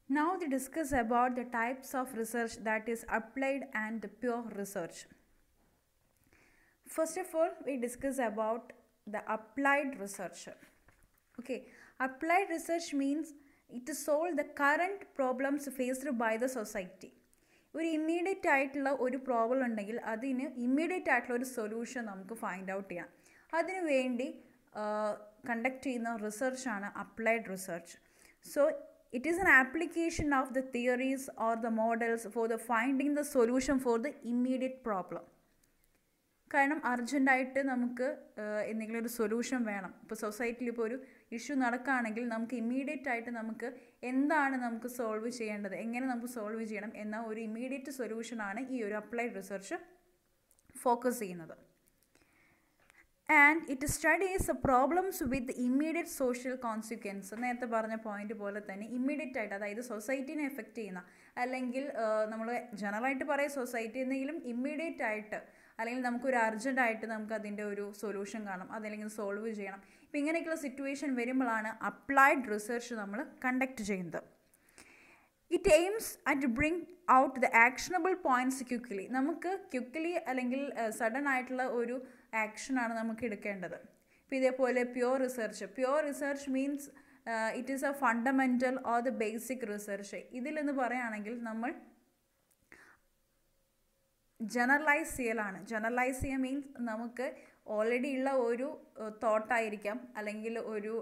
Now we discuss about the types of research, that is applied and the pure research. First of all, we discuss about the applied research. Okay, applied research means it solve the current problems faced by the society. ഒരു immediate ആയിട്ടുള്ള ഒരു problem ഉണ്ടെങ്കിൽ അതിന് immediate ആയിട്ടുള്ള ഒരു solution നമുക്ക് find out ചെയ്യാം. അതിനു വേണ്ടി കണ്ടക്ട് ചെയ്യുന്ന റിസർച്ചാണ് applied research. So it is an application of the theories or the models for the finding the solution for the immediate problem. കാരണം അർജൻറ്റായിട്ട് നമുക്ക് എന്തെങ്കിലും ഒരു സൊല്യൂഷൻ വേണം. ഇപ്പോൾ സൊസൈറ്റിയിൽ ഇപ്പോൾ ഒരു ഇഷ്യൂ നടക്കുകയാണെങ്കിൽ നമുക്ക് ഇമ്മീഡിയറ്റ് ആയിട്ട് നമുക്ക് എന്താണ് നമുക്ക് സോൾവ് ചെയ്യേണ്ടത്, എങ്ങനെ നമുക്ക് സോൾവ് ചെയ്യണം എന്ന ഒരു ഇമ്മീഡിയറ്റ് സൊല്യൂഷനാണ് ഈ ഒരു അപ്ലൈഡ് റിസർച്ച് ഫോക്കസ് ചെയ്യുന്നത്. And it studies problems with immediate social consequence. നേരത്തെ പറഞ്ഞ പോയിന്റ് പോലെ തന്നെ ഇമ്മീഡിയറ്റ് ആയിട്ട്, അതായത് സൊസൈറ്റീനെ എഫക്റ്റ് ചെയ്യുന്ന, അല്ലെങ്കിൽ നമ്മൾ ജനറലായിട്ട് പറയും സൊസൈറ്റി എന്തെങ്കിലും ഇമ്മീഡിയറ്റ് ആയിട്ട് അല്ലെങ്കിൽ നമുക്കൊരു അർജൻറ്റായിട്ട് നമുക്ക് അതിൻ്റെ ഒരു സൊല്യൂഷൻ കാണും, അതല്ലെങ്കിൽ സോൾവ് ചെയ്യണം. ഇപ്പോൾ ഇങ്ങനെയൊക്കെയുള്ള സിറ്റുവേഷൻ വരുമ്പോഴാണ് അപ്ലൈഡ് റിസർച്ച് നമ്മൾ കണ്ടക്ട് ചെയ്യുന്നത്. It aims at bring out the actionable points quickly. നമുക്ക് ക്വിക്ക്ലി അല്ലെങ്കിൽ സഡൻ ആയിട്ടുള്ള ഒരു ആക്ഷനാണ് നമുക്ക് എടുക്കേണ്ടത്. ഇപ്പോൾ ഇതേപോലെ pure research means it is a fundamental or the basic research. ഇതിലെന്ന് പറയുകയാണെങ്കിൽ നമ്മൾ ജനറലൈസ് ചെയ്യുക മീൻസ് നമുക്ക് ഓൾറെഡി ഉള്ള ഒരു തോട്ടായിരിക്കാം അല്ലെങ്കിൽ ഒരു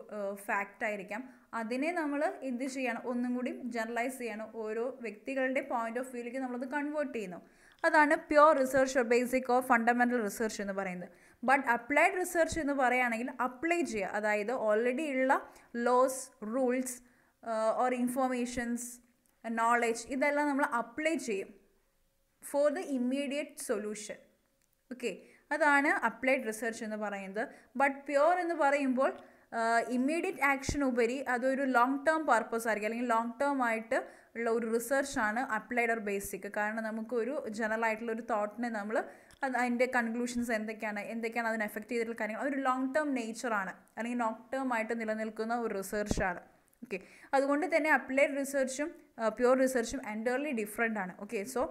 ഫാക്റ്റായിരിക്കാം, അതിനെ നമ്മൾ എന്ത് ചെയ്യണം, ഒന്നും കൂടി ജനറലൈസ് ചെയ്യണം, ഓരോ വ്യക്തികളുടെ പോയിന്റ് ഓഫ് വ്യൂയിലേക്ക് നമ്മളത് കൺവേർട്ട് ചെയ്യുന്നു. അതാണ് pure research, basic or fundamental research എന്ന് പറയുന്നത്. ബട്ട് അപ്ലൈഡ് റിസർച്ച് എന്ന് പറയുകയാണെങ്കിൽ അപ്ലൈ ചെയ്യുക, അതായത് ഓൾറെഡി ഉള്ള laws, rules or informations, knowledge, ഇതെല്ലാം നമ്മൾ അപ്ലൈ ചെയ്യും for the immediate solution. Okay, അതാണ് അപ്ലൈഡ് റിസർച്ച് എന്ന് പറയുന്നത്. ബട്ട് പ്യുവർ എന്ന് പറയുമ്പോൾ ഇമ്മീഡിയറ്റ് ആക്ഷൻ ഉപരി അതൊരു ലോങ് ടേം പർപ്പസ് ആയിരിക്കും, അല്ലെങ്കിൽ ലോങ് ടേം ആയിട്ട് ഉള്ള ഒരു റിസർച്ചാണ് അപ്ലൈഡ് ഓർ ബേസിക്. കാരണം നമുക്കൊരു ജനറൽ ആയിട്ടുള്ള ഒരു തോട്ടിനെ നമ്മൾ അതിൻ്റെ കൺക്ലൂഷൻസ് എന്തൊക്കെയാണ് അതിനെ എഫക്റ്റ് ചെയ്തിട്ടുള്ള കാര്യങ്ങൾ, അതൊരു ലോങ് ടേം നേച്ചറാണ്, അല്ലെങ്കിൽ ലോങ് ടേം ആയിട്ട് നിലനിൽക്കുന്ന ഒരു റിസർച്ചാണ്. ഓക്കെ, അതുകൊണ്ട് തന്നെ അപ്ലൈഡ് റിസർച്ചും പ്യുവർ റിസർച്ചും എൻറ്റയർലി ഡിഫറെൻ്റ് ആണ്. ഓക്കെ, സോ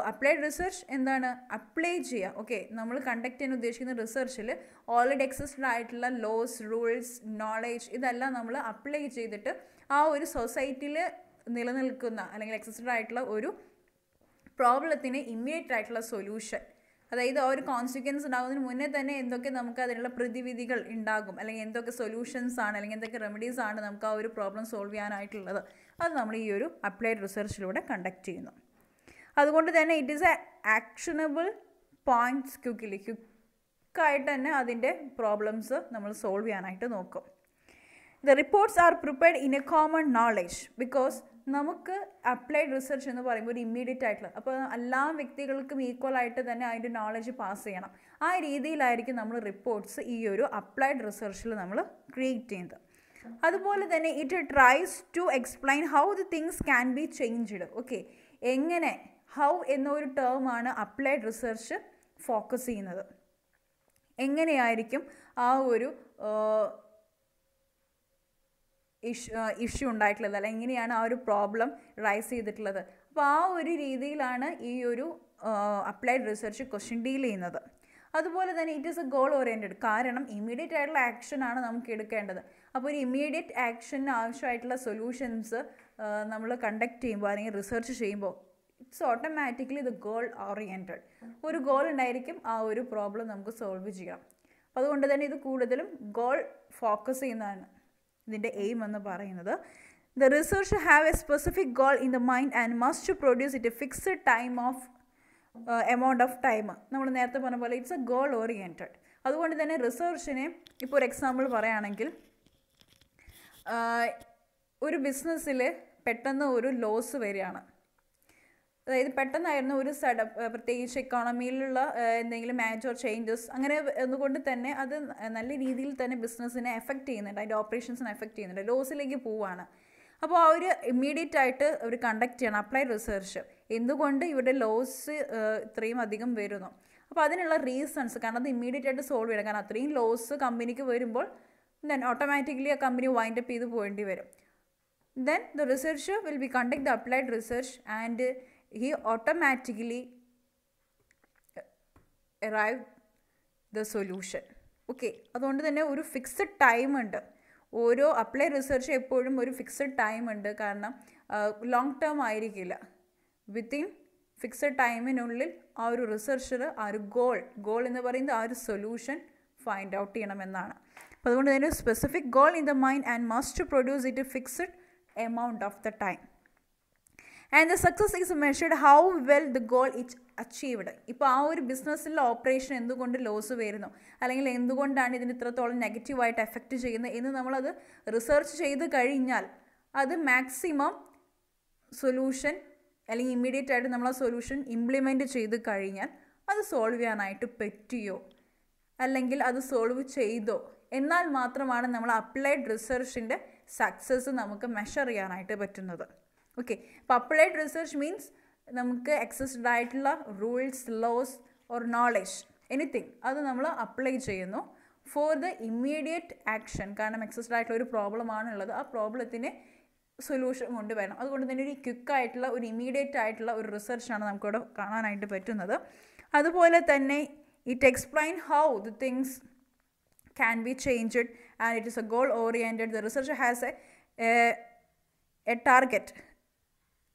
അപ്ലൈഡ് റിസർച്ച് എന്താണ്, അപ്ലൈ ചെയ്യുക. ഓക്കെ, നമ്മൾ കണ്ടക്ട് ചെയ്യാൻ ഉദ്ദേശിക്കുന്ന റിസർച്ചിൽ ഓൾറെഡി എക്സിസ്റ്റഡ് ആയിട്ടുള്ള ലോസ്, റൂൾസ്, നോളേജ്, ഇതെല്ലാം നമ്മൾ അപ്ലൈ ചെയ്തിട്ട് ആ ഒരു സൊസൈറ്റിയിൽ നിലനിൽക്കുന്ന അല്ലെങ്കിൽ എക്സിസ്റ്റഡ് ആയിട്ടുള്ള ഒരു പ്രോബ്ലത്തിന് ഇമ്മീഡിയറ്റ് ആയിട്ടുള്ള സൊല്യൂഷൻ, അതായത് ആ ഒരു കോൺസിക്വൻസ് ഉണ്ടാകുന്നതിന് മുന്നേ തന്നെ എന്തൊക്കെ നമുക്ക് അതിനുള്ള പ്രതിവിധികൾ ഉണ്ടാകും, അല്ലെങ്കിൽ എന്തൊക്കെ സൊല്യൂഷൻസ് ആണ്, അല്ലെങ്കിൽ എന്തൊക്കെ റെമഡീസ് ആണ് നമുക്ക് ആ ഒരു പ്രോബ്ലം സോൾവ് ചെയ്യാനായിട്ടുള്ളത്, അത് നമ്മൾ ഈ ഒരു അപ്ലൈഡ് റിസർച്ചിലൂടെ കണ്ടക്ട് ചെയ്യുന്നു. അതുകൊണ്ട് തന്നെ it is A actionable points ക്വിക്കായിട്ട് തന്നെ അതിൻ്റെ പ്രോബ്ലംസ് നമ്മൾ സോൾവ് ചെയ്യാനായിട്ട് നോക്കും. The reports are prepared in A common knowledge, because നമുക്ക് അപ്ലൈഡ് റിസർച്ച് എന്ന് പറയുമ്പോൾ ഒരു ഇമ്മീഡിയറ്റ് ആയിട്ടുള്ള, അപ്പോൾ എല്ലാ വ്യക്തികൾക്കും ഈക്വൽ ആയിട്ട് തന്നെ അതിൻ്റെ നോളജ് പാസ് ചെയ്യണം. ആ രീതിയിലായിരിക്കും നമ്മൾ റിപ്പോർട്ട്സ് ഈ ഒരു അപ്ലൈഡ് റിസർച്ചിൽ നമ്മൾ ക്രിയേറ്റ് ചെയ്യുന്നത്. അതുപോലെ തന്നെ it tries to explain how the things can be changed. Okay, എങ്ങനെ, ഹൗ എന്നൊരു ടേമാണ് അപ്ലൈഡ് റിസർച്ച് ഫോക്കസ് ചെയ്യുന്നത്. എങ്ങനെയായിരിക്കും ആ ഒരു ഇഷ്യൂ ഉണ്ടായിട്ടുള്ളത്, അല്ലെങ്കിൽ എങ്ങനെയാണ് ആ ഒരു പ്രോബ്ലം റൈസ് ചെയ്തിട്ടുള്ളത്. അപ്പോൾ ആ ഒരു രീതിയിലാണ് ഈ ഒരു അപ്ലൈഡ് റിസർച്ച് ക്വസ്റ്റ്യൻ ഡീൽ ചെയ്യുന്നത്. അതുപോലെ തന്നെ it is A goal oriented, കാരണം ഇമ്മീഡിയറ്റ് ആയിട്ടുള്ള ആക്ഷനാണ് നമുക്ക് എടുക്കേണ്ടത്. അപ്പോൾ ഒരു ഇമ്മീഡിയറ്റ് ആക്ഷന് ആവശ്യമായിട്ടുള്ള സൊല്യൂഷൻസ് നമ്മൾ കണ്ടക്ട് ചെയ്യുമ്പോൾ അല്ലെങ്കിൽ റിസർച്ച് ചെയ്യുമ്പോൾ it's automatically the goal oriented. ഒരു ഗോൾ ഉണ്ടായിരിക്കും, ആ ഒരു പ്രോബ്ലം നമുക്ക് സോൾവ് ചെയ്യാം. അപ്പോൾ അതുകൊണ്ട് തന്നെ ഇത് കൂടുതലും ഗോൾ ഫോക്കസ് ചെയ്യുന്നതാണ് ഇതിൻ്റെ എയിം എന്ന് പറയുന്നത്. The research have A specific goal in the mind and must produce it A fixed time of amount of time. നമ്മൾ നേരത്തെ പറഞ്ഞ പോലെ ഇറ്റ്സ് എ ഗോൾ ഓറിയൻറ്റഡ്. അതുകൊണ്ട് തന്നെ റിസർച്ചിനെ ഇപ്പോൾ ഒരു എക്സാമ്പിൾ പറയുകയാണെങ്കിൽ, ഒരു ബിസിനസ്സിൽ പെട്ടെന്ന് ഒരു ലോസ് വരികയാണ്, അതായത് പെട്ടെന്നായിരുന്നു ഒരു പ്രത്യേകിച്ച് എക്കോണമിയിലുള്ള എന്തെങ്കിലും മേജർ ചേഞ്ചസ് അങ്ങനെ അതുകൊണ്ട് തന്നെ അത് നല്ല രീതിയിൽ തന്നെ ബിസിനസ്സിനെ എഫക്റ്റ് ചെയ്യുന്നുണ്ട്, അതിൻ്റെ ഓപ്പറേഷൻസിനെ എഫക്റ്റ് ചെയ്യുന്നുണ്ട്, ലോസിലേക്ക് പോവുകയാണ്. അപ്പോൾ ആ ഒരു ഇമ്മീഡിയറ്റ് ആയിട്ട് അവർ കണ്ടക്ട് ചെയ്യണം അപ്ലൈഡ് റിസർച്ച്, എന്തുകൊണ്ട് ഇവിടെ ലോസ് ഇത്രയും അധികം വരുന്നു. അപ്പോൾ അതിനുള്ള റീസൺസ്, കാരണം അത് ഇമ്മീഡിയറ്റ് ആയിട്ട് സോൾവ് ചെയ്യണം, കാരണം അത്രയും ലോസ് കമ്പനിക്ക് വരുമ്പോൾ ദെൻ ഓട്ടോമാറ്റിക്കലി ആ കമ്പനി വൈൻഡ് അപ്പ് ചെയ്ത് പോകേണ്ടി വരും. then the researcher will be conduct the applied research and he automatically arrive the solution. Okay, അതുകൊണ്ട് തന്നെ ഒരു ഫിക്സഡ് ടൈം ഉണ്ട്. ഓരോ അപ്ലൈ റിസർച്ച് എപ്പോഴും ഒരു ഫിക്സഡ് ടൈം ഉണ്ട്. കാരണം ലോങ് ടേം ആയിരിക്കില്ല. വിത്തിൻ ഫിക്സഡ് ടൈമിനുള്ളിൽ ആ ഒരു റിസർച്ചർ ആ ഒരു ഗോൾ എന്ന് പറയുന്നത് ആ ഒരു സൊല്യൂഷൻ ഫൈൻഡ് ഔട്ട് ചെയ്യണമെന്നാണ്. അപ്പോൾ അതുകൊണ്ട് തന്നെ specific goal in the mind and must produce it fixed amount of the time, and the success is measured how well the goal is achieved. ഇപ്പോൾ ആ ഒരു ബിസിനസ്സിലെ ഓപ്പറേഷൻ എന്തുകൊണ്ട് ലോസ് വരുന്നു, അല്ലെങ്കിൽ എന്തുകൊണ്ടാണ് ഇതിന് ഇത്രത്തോളം നെഗറ്റീവായിട്ട് എഫക്റ്റ് ചെയ്യുന്നത് എന്ന് നമ്മളത് റിസർച്ച് ചെയ്ത് കഴിഞ്ഞാൽ അത് മാക്സിമം സൊല്യൂഷൻ അല്ലെങ്കിൽ ഇമ്മീഡിയറ്റ് ആയിട്ട് നമ്മൾ ആ സൊല്യൂഷൻ ഇംപ്ലിമെൻറ്റ് ചെയ്ത് കഴിഞ്ഞാൽ അത് സോൾവ് ചെയ്യാനായിട്ട് പറ്റിയോ അല്ലെങ്കിൽ അത് സോൾവ് ചെയ്തോ എന്നാൽ മാത്രമാണ് നമ്മൾ അപ്ലൈഡ് റിസർച്ചിൻ്റെ സക്സസ് നമുക്ക് മെഷർ ചെയ്യാനായിട്ട് പറ്റുന്നത്. ഓക്കെ, അപ്പോൾ അപ്ലൈഡ് റിസർച്ച് മീൻസ് നമുക്ക് എക്സിസ്റ്റഡ് ആയിട്ടുള്ള rules, laws or knowledge anything അത് നമ്മൾ അപ്ലൈ ചെയ്യുന്നു ഫോർ ദ ഇമ്മീഡിയറ്റ് ആക്ഷൻ. കാരണം എക്സിസ്റ്റഡ് ആയിട്ടുള്ള ഒരു പ്രോബ്ലമാണുള്ളത്, ആ പ്രോബ്ലത്തിന് സൊല്യൂഷൻ കൊണ്ടുവരണം. അതുകൊണ്ട് തന്നെ ഒരു ക്വിക്കായിട്ടുള്ള ഒരു ഇമ്മീഡിയറ്റ് ആയിട്ടുള്ള ഒരു റിസർച്ചാണ് നമുക്കിവിടെ കാണാനായിട്ട് പറ്റുന്നത്. അതുപോലെ തന്നെ it explain how the things can be changed, and it is a goal oriented. The researcher has a target,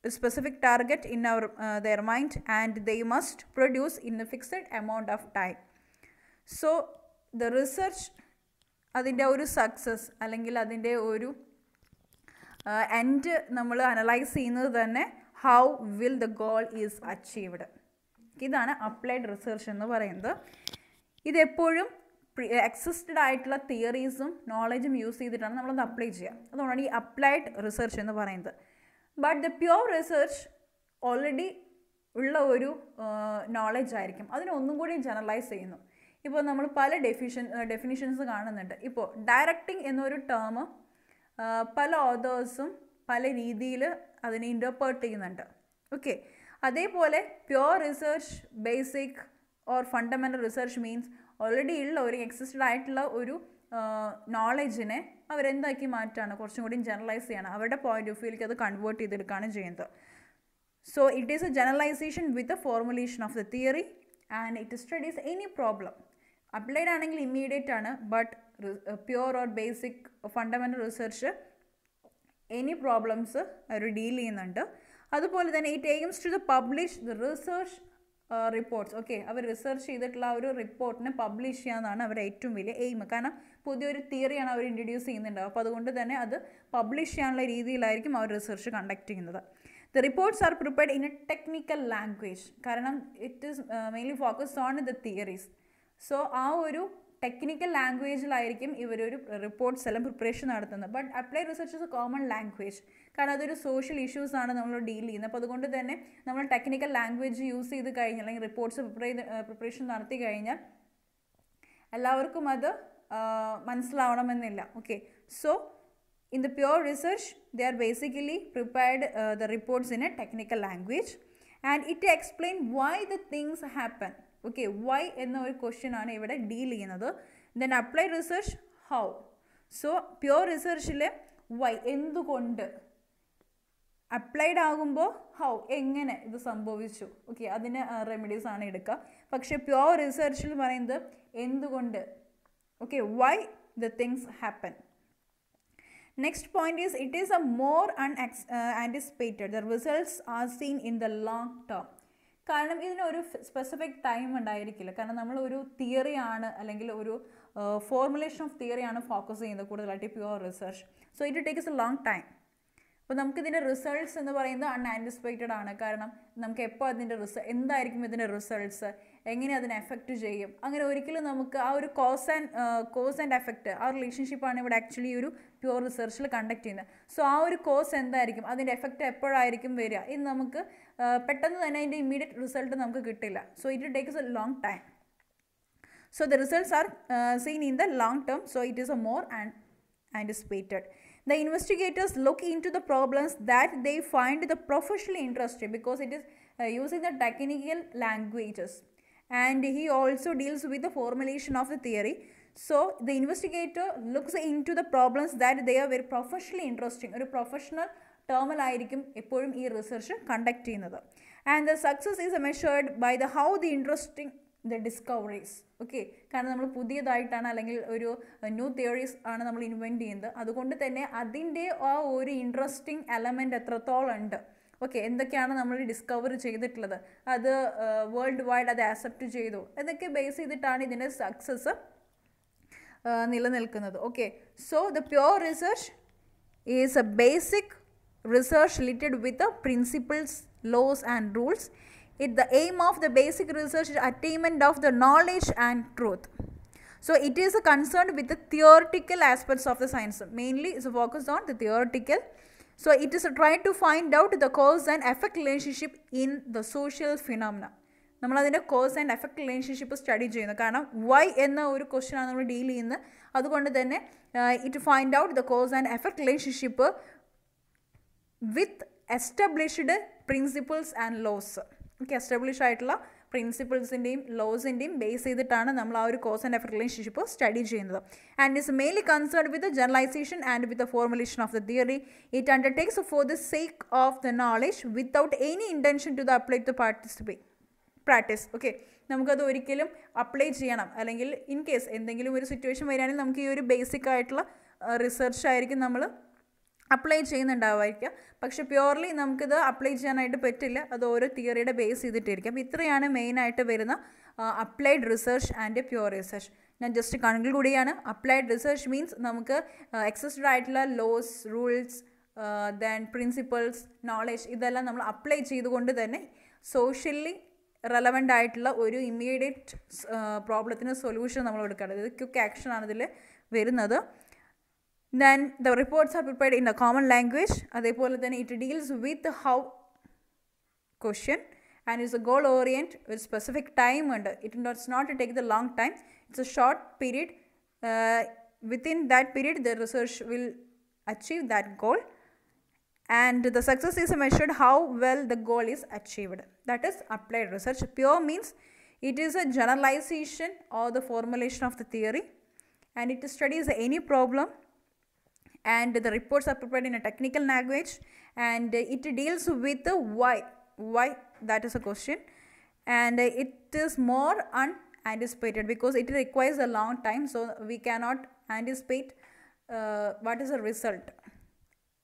a specific target in their mind, and they must produce in a fixed amount of time. So the research അതിൻ്റെ ഒരു success അല്ലെങ്കിൽ അതിൻ്റെ ഒരു end നമ്മൾ analyse ചെയ്യുന്നത് തന്നെ how will the goal is achieved. ഇതാണ് applied research എന്ന് പറയുന്നത്. ഇതെപ്പോഴും എക്സിസ്റ്റഡ് ആയിട്ടുള്ള തിയറീസും നോളജും യൂസ് ചെയ്തിട്ടാണ് നമ്മളത് അപ്ലൈ ചെയ്യുക. അതുകൊണ്ടാണ് ഈ അപ്ലൈഡ് റിസർച്ച് എന്ന് പറയുന്നത്. But the pure research already ഉള്ള ഒരു നോളജ് ആയിരിക്കും, അതിനെ ഒന്നും കൂടി ജനറലൈസ് ചെയ്യുന്നു. ഇപ്പോൾ നമ്മൾ പല ഡെഫിനിഷൻസ് കാണുന്നുണ്ട്. ഇപ്പോൾ ഡയറക്റ്റിംഗ് എന്നൊരു ടേം പല ഓതേഴ്സും പല രീതിയിൽ അതിനെ ഇൻ്റർപ്രറ്റ് ചെയ്യുന്നുണ്ട്. ഓക്കെ, അതേപോലെ pure research, basic or fundamental research means already ഉള്ള ഒരു എക്സിസ്റ്റഡ് ആയിട്ടുള്ള ഒരു നോളജിനെ അവരെന്താക്കി മാറ്റാണ്, കുറച്ചും കൂടി ജനറലൈസ് ചെയ്യണം, അവരുടെ പോയിന്റ് ഓഫ് വ്യൂയിലേക്ക് അത് കൺവേർട്ട് ചെയ്തെടുക്കുകയാണ് ചെയ്യുന്നത്. So it is a generalisation with a formulation of the theory and it studies any problem. Applied ആണെങ്കിൽ ഇമ്മീഡിയറ്റ് ആണ്, but pure or basic fundamental research any problems അവർ ഡീൽ ചെയ്യുന്നുണ്ട്. അതുപോലെ തന്നെ it aims to the publish the research reports. Okay, അവർ research ചെയ്തിട്ടുള്ള ആ ഒരു റിപ്പോർട്ടിനെ പബ്ലിഷ് ചെയ്യാമെന്നാണ് അവരുടെ ഏറ്റവും വലിയ എയിം. കാരണം പുതിയൊരു തിയറിയാണ് അവർ ഇൻട്രൊഡ്യൂസ് ചെയ്യുന്നുണ്ടാവും. അപ്പോൾ അതുകൊണ്ട് തന്നെ അത് പബ്ലിഷ് ചെയ്യാനുള്ള രീതിയിലായിരിക്കും അവർ റിസർച്ച് കണ്ടക്ട് ചെയ്യുന്നത്. The reports are prepared in a technical language. കാരണം it is mainly focused on the theories. So ആ ഒരു ടെക്നിക്കൽ ലാംഗ്വേജിലായിരിക്കും ഇവരൊരു റിപ്പോർട്ട്സ് എല്ലാം പ്രിപ്പറേഷൻ നടത്തുന്നത്. But applied research is a common language. കാരണം അതൊരു സോഷ്യൽ ഇഷ്യൂസാണ് നമ്മൾ ഡീൽ ചെയ്യുന്നത്. അപ്പോൾ അതുകൊണ്ട് തന്നെ നമ്മൾ ടെക്നിക്കൽ ലാംഗ്വേജ് യൂസ് ചെയ്ത് കഴിഞ്ഞാൽ അല്ലെങ്കിൽ റിപ്പോർട്ട്സ് പ്രിപ്പറേഷൻ നടത്തി കഴിഞ്ഞാൽ എല്ലാവർക്കും അത് മനസ്സിലാവണമെന്നില്ല. Okay, so in the pure research they are basically prepared the reports in a technical language and it explain why the things happen. Okay, why എന്ന ഒരു ക്വസ്റ്റ്യൻ ആണ് ഇവിടെ ഡീൽ ചെയ്യുന്നത്. then applied research how. so pure researchile why എന്തുകൊണ്ട്, applied ആകുമ്പോൾ how എങ്ങനെ ഇത് സംഭവിച്ചു. ഓക്കെ, അതിന് റെമഡീസ് ആണ് എടുക്കുക. പക്ഷേ പ്യുവർ റിസർച്ചിൽ പറയുന്നത് എന്തുകൊണ്ട്. Okay, why the things happen. Next point is it is a more anticipated. The results are seen in the long term. കാരണം ഇതിനൊരു സ്പെസിഫിക് ടൈം ഉണ്ടായിരിക്കില്ല. കാരണം നമ്മൾ ഒരു തിയറിയാണ് അല്ലെങ്കിൽ ഒരു ഫോർമുലേഷൻ ഓഫ് തിയറിയാണ് ഫോക്കസ് ചെയ്യുന്നത് കൂടുതലായിട്ട് pure research. So it takes A long time. അപ്പോൾ നമുക്കിതിൻ്റെ റിസൾട്ട്സ് എന്ന് പറയുന്നത് അൺആൻറ്റിസിപ്പേറ്റഡ് ആണ്. കാരണം നമുക്ക് എപ്പോൾ അതിൻ്റെ എന്തായിരിക്കും ഇതിൻ്റെ റിസൾട്ട്സ്, എങ്ങനെ അതിനെ എഫക്റ്റ് ചെയ്യും, അങ്ങനെ ഒരിക്കലും നമുക്ക് ആ ഒരു കോസ് ആൻഡ് എഫക്റ്റ് ആ റിലേഷൻഷിപ്പാണ് ഇവിടെ ആക്ച്വലി ഒരു പ്യുവർ റിസർച്ചിൽ കണ്ടക്ട് ചെയ്യുന്നത്. സോ ആ ഒരു കോസ് എന്തായിരിക്കും, അതിൻ്റെ എഫക്റ്റ് എപ്പോഴായിരിക്കും വരിക എന്ന് നമുക്ക് പെട്ടെന്ന് തന്നെ അതിൻ്റെ ഇമ്മീഡിയറ്റ് റിസൾട്ട് നമുക്ക് കിട്ടില്ല. So it takes A long time. So the results are seen in the long term. So it is A more anticipated. The investigators look into the problems that they find the professionally interesting because it is using the technical languages, and he also deals with the formulation of the theory. So the investigator looks into the problems that they are very professionally interesting. ഒരു professional ടേമിലായിരിക്കും എപ്പോഴും ഈ research conduct ചെയ്യുന്നത്. And the success is measured by the how the interesting the discoveries. Okay, കാരണം നമ്മൾ പുതിയതായിട്ടാണ് അല്ലെങ്കിൽ ഒരു new theories ആണ് നമ്മൾ ഇൻവെൻറ്റ് ചെയ്യുന്നത്. അതുകൊണ്ട് തന്നെ അതിൻ്റെ ആ ഒരു ഇൻട്രസ്റ്റിംഗ് എലമെൻറ്റ് എത്രത്തോളം ഉണ്ട്, ഓക്കെ, എന്തൊക്കെയാണ് നമ്മൾ ഡിസ്കവർ ചെയ്തിട്ടുള്ളത്, അത് വേൾഡ് വൈഡ് അത് ആക്സെപ്റ്റ് ചെയ്തു, എന്നൊക്കെ ബേസ് ചെയ്തിട്ടാണ് ഇതിൻ്റെ സക്സസ് നിലനിൽക്കുന്നത്. Okay, so the pure research is A basic research related with the principles, laws and rules. The aim of the basic research is attainment of the knowledge and truth. So it is concerned with the theoretical aspects of the science. Mainly is focused on the theoretical. So it is trying to find out the cause and effect relationship in the social phenomena. നമ്മളതിൻ്റെ cos and effect relationship study ചെയ്യുന്നു. കാരണം Y എന്ന ഒരു ക്വസ്റ്റ്യനാണ് നമ്മൾ deal ചെയ്യുന്നത്. അതുകൊണ്ട് തന്നെ it find out the cause and effect relationship with established principles and laws. Okay, establish ആയിട്ടുള്ള പ്രിൻസിപ്പിൾസിൻ്റെയും ലോസിൻ്റെയും ബേസ് ചെയ്തിട്ടാണ് നമ്മൾ ആ ഒരു cause and effect relationship study ചെയ്യുന്നത്. And is mainly concerned with generalisation and with the formulation of the theory. It undertakes for the sake of the knowledge without any intention to the apply to practice. Okay, നമുക്കത് ഒരിക്കലും apply ചെയ്യണം, അല്ലെങ്കിൽ in case എന്തെങ്കിലും ഒരു situation വരികയാണെങ്കിൽ നമുക്ക് ഈ ഒരു ബേസിക് ആയിട്ടുള്ള റിസർച്ച് ആയിരിക്കും നമ്മൾ അപ്ലൈ ചെയ്യുന്നുണ്ടാവുമായിരിക്കാം. പക്ഷേ പ്യുവർലി നമുക്കിത് അപ്ലൈ ചെയ്യാനായിട്ട് പറ്റില്ല, അത് ഓരോ തിയറിയുടെ ബേസ് ചെയ്തിട്ടായിരിക്കും. അപ്പോൾ ഇത്രയാണ് മെയിനായിട്ട് വരുന്ന applied research and pure research. ഞാൻ ജസ്റ്റ് കൺക്ലൂഡ് ചെയ്യാണ്. അപ്ലൈഡ് റിസർച്ച് മീൻസ് നമുക്ക് എക്സിസ്റ്റഡ് ആയിട്ടുള്ള laws, rules, then principles, knowledge, ഇതെല്ലാം നമ്മൾ അപ്ലൈ ചെയ്തുകൊണ്ട് തന്നെ സോഷ്യലി റെലവൻ്റ് ആയിട്ടുള്ള ഒരു ഇമ്മീഡിയറ്റ് പ്രോബ്ലത്തിന് സൊല്യൂഷൻ നമ്മൾ എടുക്കേണ്ടത്. ഇത് ക്വിക്ക് ആക്ഷൻ ആണ് ഇതിൽ വരുന്നത്. Then the reports are prepared in a common language. അതേപോലെ തന്നെ it deals with how question and is a goal orient with specific time, and it does not take the long time. It's a short period. Within that period the research will achieve that goal, and the success is measured how well the goal is achieved. That is applied research. Pure means it is a generalization or the formulation of the theory, and it studies any problem, and the reports are prepared in a technical language, and it deals with the why, that is a question, and it is more unanticipated because it requires a long time, so we cannot anticipate what is the result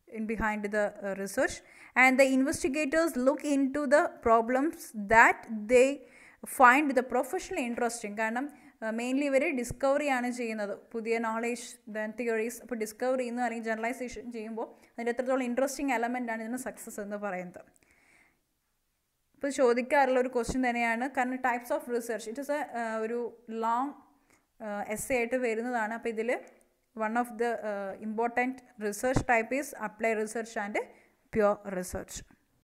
in behind the research. And the investigators look into the problems that they find the professionally interesting. കാരണം mainly ഇവർ ഡിസ്കവറിയാണ് ചെയ്യുന്നത്, പുതിയ knowledge, then theories. അപ്പോൾ discover ചെയ്യുന്നു അല്ലെങ്കിൽ generalisation ചെയ്യുമ്പോൾ അതിൻ്റെ എത്രത്തോളം ഇൻട്രസ്റ്റിംഗ് എലമെൻ്റ് ആണ് ഇതിന് സക്സസ് എന്ന് പറയുന്നത്. ഇപ്പോൾ ചോദിക്കാറുള്ള ഒരു ക്വസ്റ്റ്യൻ തന്നെയാണ്, കാരണം types of research it is ഒരു ലോങ് എസ്സേ ആയിട്ട് വരുന്നതാണ്. അപ്പോൾ ഇതിൽ one of the important research type is apply research and pure research.